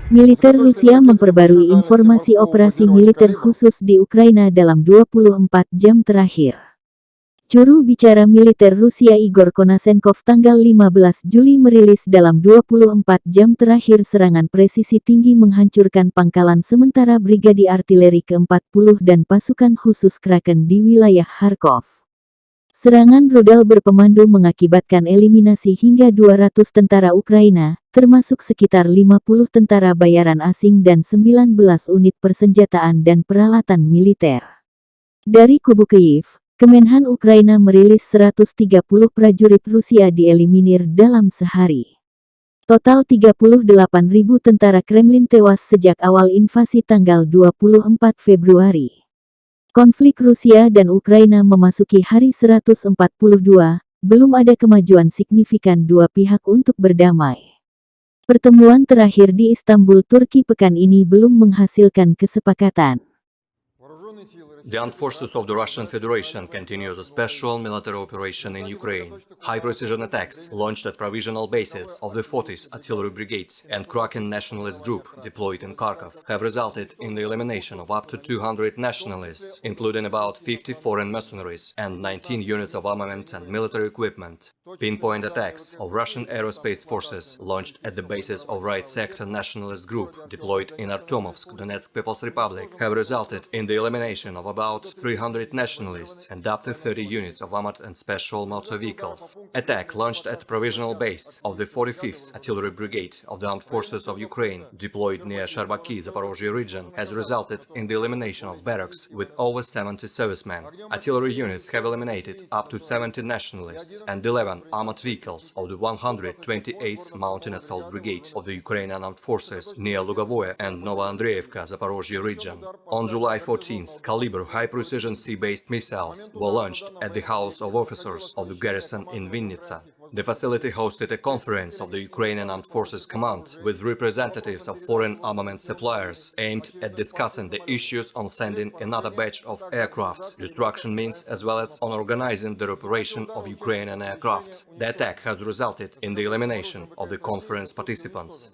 Militer Rusia memperbarui informasi operasi militer khusus di Ukraina dalam 24 jam terakhir. Juru bicara militer Rusia Igor Konasenkov tanggal 15 Juli merilis dalam 24 jam terakhir serangan presisi tinggi menghancurkan pangkalan sementara Brigadi Artileri ke-40 dan pasukan khusus Kraken di wilayah Kharkov. Serangan Rudal berpemandu mengakibatkan eliminasi hingga 200 tentara Ukraina, termasuk sekitar 50 tentara bayaran asing dan 19 unit persenjataan dan peralatan militer. Dari kubu Kyiv, Kemenhan Ukraina merilis 130 prajurit Rusia dieliminir dalam sehari. Total 38.000 tentara Kremlin tewas sejak awal invasi tanggal 24 Februari. Konflik Rusia dan Ukraina memasuki hari 142, belum ada kemajuan signifikan dua pihak untuk berdamai. Pertemuan terakhir di Istanbul, Turki pekan ini belum menghasilkan kesepakatan. The armed forces of the Russian Federation continue a special military operation in Ukraine. High-precision attacks launched at provisional bases of the 40th Artillery Brigade and Kraken nationalist group deployed in Kharkov have resulted in the elimination of up to 200 nationalists, including about 50 foreign mercenaries and 19 units of armament and military equipment. Pinpoint attacks of Russian aerospace forces launched at the bases of Right Sector nationalist group deployed in Artomovsk, Donetsk People's Republic have resulted in the elimination of about 300 nationalists and up to 30 units of armored and special motor vehicles. Attack launched at provisional base of the 45th Artillery Brigade of the Armed Forces of Ukraine deployed near Sharbaki, Zaporozhye region has resulted in the elimination of barracks with over 70 servicemen. Artillery units have eliminated up to 70 nationalists and 11 armored vehicles of the 128th Mountain Assault Brigade of the Ukrainian Armed Forces near Lugovoye and Novoandreevka, Zaporozhye region. On July 14th, Caliber high-precision sea-based missiles were launched at the House of Officers of the garrison in Vinnytsia. The facility hosted a conference of the Ukrainian Armed Forces Command with representatives of foreign armament suppliers aimed at discussing the issues on sending another batch of aircraft, destruction means, as well as on organizing the operation of Ukrainian aircraft. The attack has resulted in the elimination of the conference participants.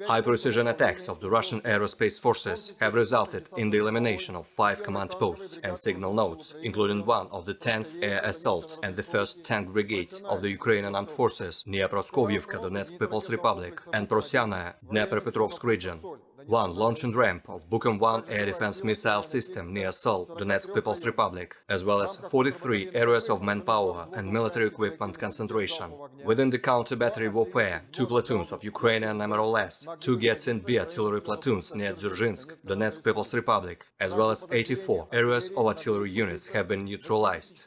High-precision attacks of the Russian aerospace forces have resulted in the elimination of 5 command posts and signal nodes, including one of the 10th Air Assault and the 1st Tank Brigade of the Ukrainian Armed Forces near Proskovyevka, Donetsk People's Republic, and Prosyana, Dnepropetrovsk region. One launching ramp of Bukom-1 air defense missile system near Sol, Donetsk People's Republic, as well as 43 areas of manpower and military equipment concentration. Within the counter-battery warfare, 2 platoons of Ukrainian MRLS, 2 Getsin B artillery platoons near Dzержinsk, Donetsk People's Republic, as well as 84 areas of artillery units have been neutralized.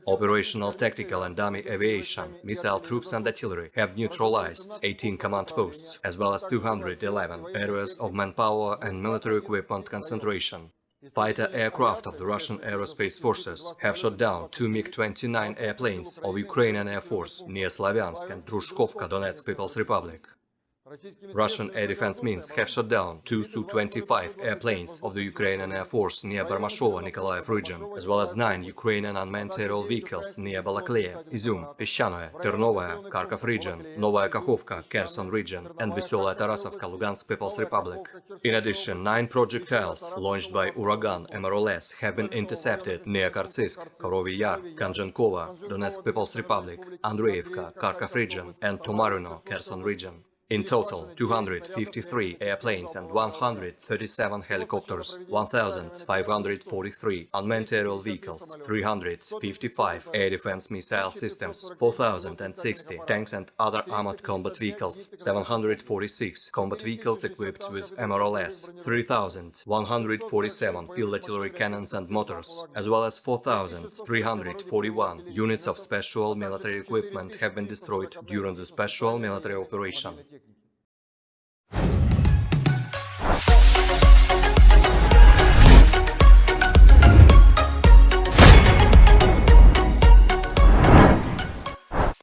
Operational, tactical and dummy aviation, missile troops and artillery have neutralized 18 command posts, as well as 211 areas of manpower and military equipment concentration. Fighter aircraft of the Russian aerospace forces have shot down 2 MiG-29 airplanes of Ukrainian Air Force near Slavyansk and Drushkovka, Donetsk People's Republic. Russian air defense means have shot down 2 Su-25 airplanes of the Ukrainian Air Force near Barmashovo, Nikolaev region, as well as 9 Ukrainian unmanned aerial vehicles near Balakleya, Izum, Peshchanoe, Ternovaya, Kharkov region, Novaya Kakhovka, Kherson region, and Veselaya Tarasovka, Lugansk People's Republic. In addition, 9 projectiles launched by Uragan MRLS have been intercepted near Kartsysk, Korovy Yar, Kanjankova, Donetsk People's Republic, Andreevka, Kharkov region, and Tomarino, Kherson region. In total, 253 airplanes and 137 helicopters, 1,543 unmanned aerial vehicles, 355 air defense missile systems, 4,060 tanks and other armored combat vehicles, 746 combat vehicles equipped with MRLS, 3,147 field artillery cannons and mortars, as well as 4,341 units of special military equipment have been destroyed during the special military operation.